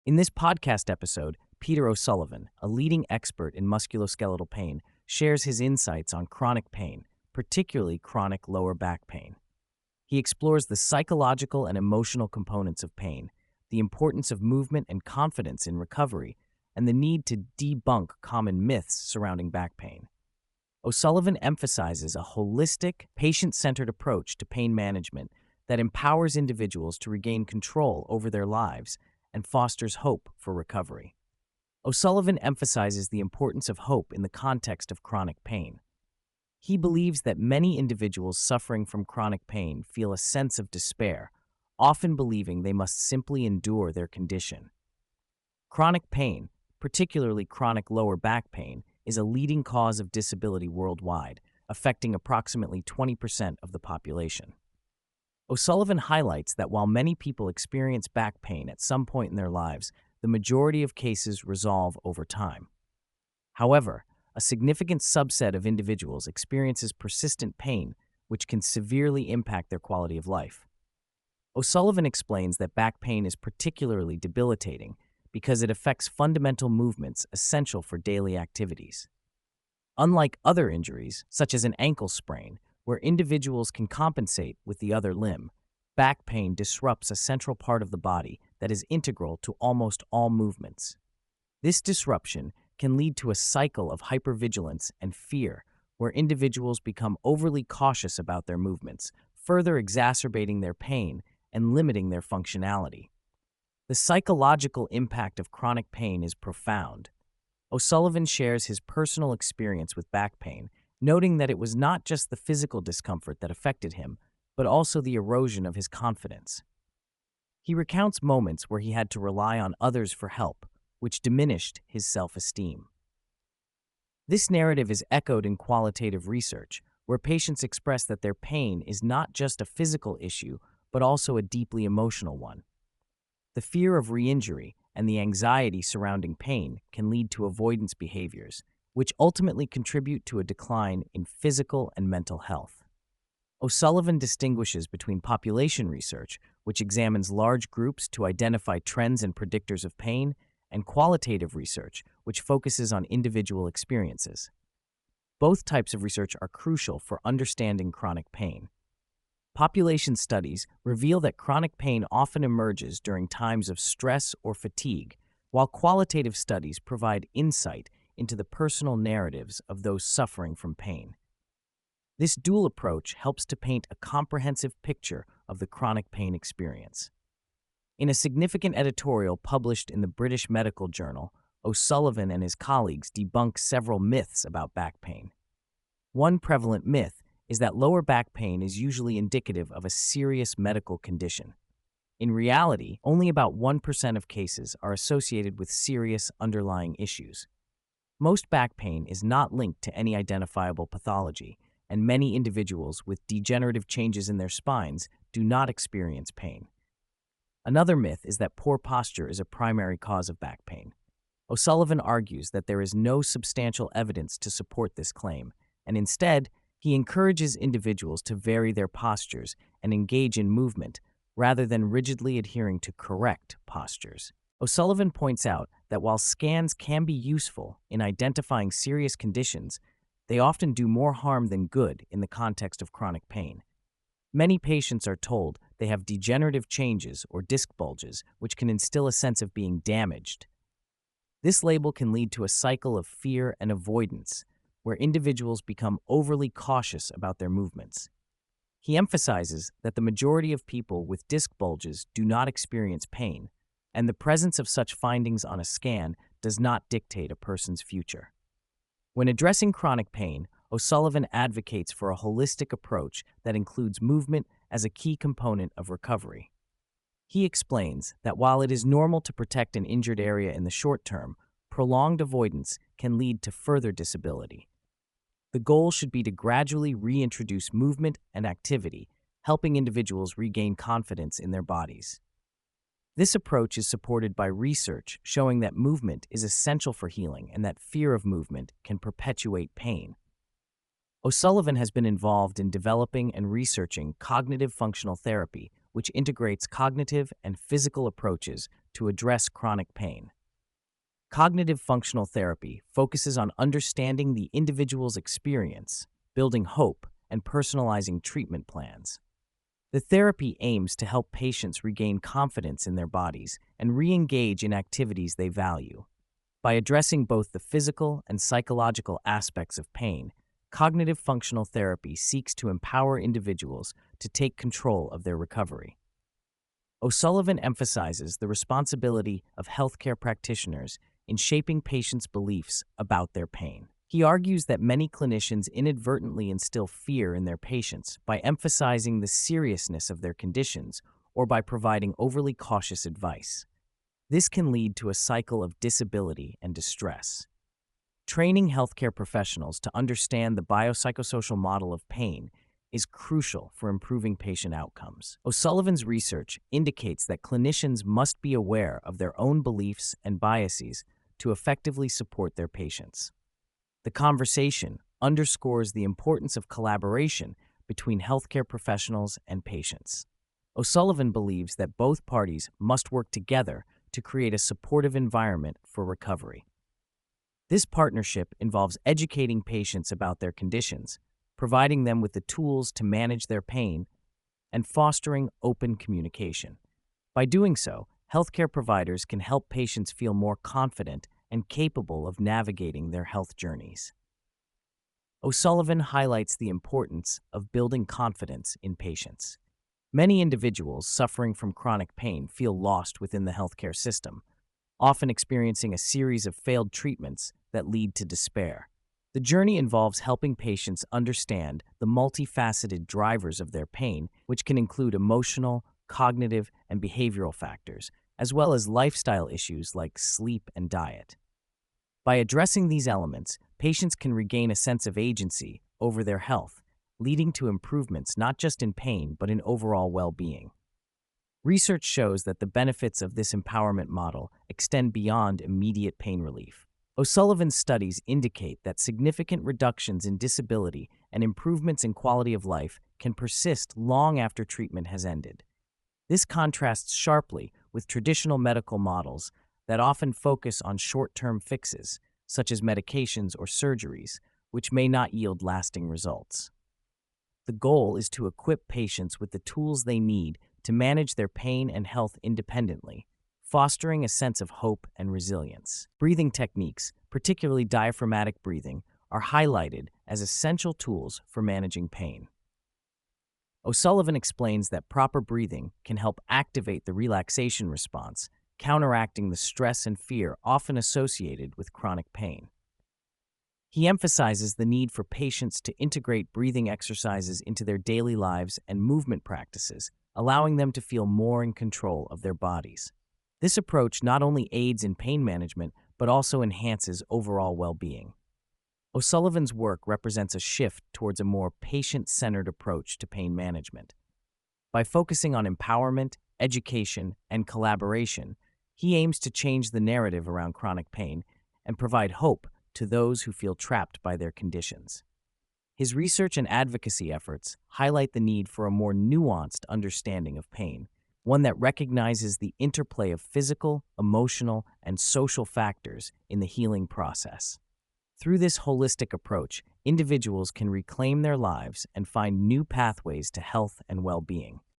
In this podcast episode, Peter O'Sullivan, a leading expert in musculoskeletal pain, shares his insights on chronic pain, particularly chronic lower back pain. He explores the psychological and emotional components of pain, the importance of movement and confidence in recovery, and the need to debunk common myths surrounding back pain. O'Sullivan emphasizes a holistic, patient-centered approach to pain management that empowers individuals to regain control over their lives and fosters hope for recovery. O'Sullivan emphasizes the importance of hope in the context of chronic pain. He believes that many individuals suffering from chronic pain feel a sense of despair, often believing they must simply endure their condition. Chronic pain, particularly chronic lower back pain, is a leading cause of disability worldwide, affecting approximately 20% of the population. O'Sullivan highlights that while many people experience back pain at some point in their lives, the majority of cases resolve over time. However, a significant subset of individuals experiences persistent pain, which can severely impact their quality of life. O'Sullivan explains that back pain is particularly debilitating because it affects fundamental movements essential for daily activities. Unlike other injuries, such as an ankle sprain, where individuals can compensate with the other limb, back pain disrupts a central part of the body that is integral to almost all movements. This disruption can lead to a cycle of hypervigilance and fear, where individuals become overly cautious about their movements, further exacerbating their pain and limiting their functionality. The psychological impact of chronic pain is profound. O'Sullivan shares his personal experience with back pain, noting that it was not just the physical discomfort that affected him, but also the erosion of his confidence. He recounts moments where he had to rely on others for help, which diminished his self-esteem. This narrative is echoed in qualitative research, where patients express that their pain is not just a physical issue, but also a deeply emotional one. The fear of re-injury and the anxiety surrounding pain can lead to avoidance behaviors, which ultimately contribute to a decline in physical and mental health. O'Sullivan distinguishes between population research, which examines large groups to identify trends and predictors of pain, and qualitative research, which focuses on individual experiences. Both types of research are crucial for understanding chronic pain. Population studies reveal that chronic pain often emerges during times of stress or fatigue, while qualitative studies provide insight into the personal narratives of those suffering from pain. This dual approach helps to paint a comprehensive picture of the chronic pain experience. In a significant editorial published in the British Medical Journal, O'Sullivan and his colleagues debunk several myths about back pain. One prevalent myth is that lower back pain is usually indicative of a serious medical condition. In reality, only about 1% of cases are associated with serious underlying issues. Most back pain is not linked to any identifiable pathology, and many individuals with degenerative changes in their spines do not experience pain. Another myth is that poor posture is a primary cause of back pain. O'Sullivan argues that there is no substantial evidence to support this claim, and instead, he encourages individuals to vary their postures and engage in movement rather than rigidly adhering to correct postures. O'Sullivan points out that while scans can be useful in identifying serious conditions, they often do more harm than good in the context of chronic pain. Many patients are told they have degenerative changes or disc bulges, which can instill a sense of being damaged. This label can lead to a cycle of fear and avoidance, where individuals become overly cautious about their movements. He emphasizes that the majority of people with disc bulges do not experience pain, and the presence of such findings on a scan does not dictate a person's future. When addressing chronic pain, O'Sullivan advocates for a holistic approach that includes movement as a key component of recovery. He explains that while it is normal to protect an injured area in the short term, prolonged avoidance can lead to further disability. The goal should be to gradually reintroduce movement and activity, helping individuals regain confidence in their bodies. This approach is supported by research showing that movement is essential for healing and that fear of movement can perpetuate pain. O'Sullivan has been involved in developing and researching cognitive functional therapy, which integrates cognitive and physical approaches to address chronic pain. Cognitive functional therapy focuses on understanding the individual's experience, building hope, and personalizing treatment plans. The therapy aims to help patients regain confidence in their bodies and re-engage in activities they value. By addressing both the physical and psychological aspects of pain, cognitive functional therapy seeks to empower individuals to take control of their recovery. O'Sullivan emphasizes the responsibility of healthcare practitioners in shaping patients' beliefs about their pain. He argues that many clinicians inadvertently instill fear in their patients by emphasizing the seriousness of their conditions or by providing overly cautious advice. This can lead to a cycle of disability and distress. Training healthcare professionals to understand the biopsychosocial model of pain is crucial for improving patient outcomes. O'Sullivan's research indicates that clinicians must be aware of their own beliefs and biases to effectively support their patients. The conversation underscores the importance of collaboration between healthcare professionals and patients. O'Sullivan believes that both parties must work together to create a supportive environment for recovery. This partnership involves educating patients about their conditions, providing them with the tools to manage their pain, and fostering open communication. By doing so, healthcare providers can help patients feel more confident and capable of navigating their health journeys. O'Sullivan highlights the importance of building confidence in patients. Many individuals suffering from chronic pain feel lost within the healthcare system, often experiencing a series of failed treatments that lead to despair. The journey involves helping patients understand the multifaceted drivers of their pain, which can include emotional, cognitive, and behavioral factors, as well as lifestyle issues like sleep and diet. By addressing these elements, patients can regain a sense of agency over their health, leading to improvements not just in pain but in overall well-being. Research shows that the benefits of this empowerment model extend beyond immediate pain relief. O'Sullivan's studies indicate that significant reductions in disability and improvements in quality of life can persist long after treatment has ended. This contrasts sharply with traditional medical models that often focus on short-term fixes, such as medications or surgeries, which may not yield lasting results. The goal is to equip patients with the tools they need to manage their pain and health independently, fostering a sense of hope and resilience. Breathing techniques, particularly diaphragmatic breathing, are highlighted as essential tools for managing pain. O'Sullivan explains that proper breathing can help activate the relaxation response, counteracting the stress and fear often associated with chronic pain. He emphasizes the need for patients to integrate breathing exercises into their daily lives and movement practices, allowing them to feel more in control of their bodies. This approach not only aids in pain management, but also enhances overall well-being. O'Sullivan's work represents a shift towards a more patient-centered approach to pain management. By focusing on empowerment, education, and collaboration, he aims to change the narrative around chronic pain and provide hope to those who feel trapped by their conditions. His research and advocacy efforts highlight the need for a more nuanced understanding of pain, one that recognizes the interplay of physical, emotional, and social factors in the healing process. Through this holistic approach, individuals can reclaim their lives and find new pathways to health and well-being.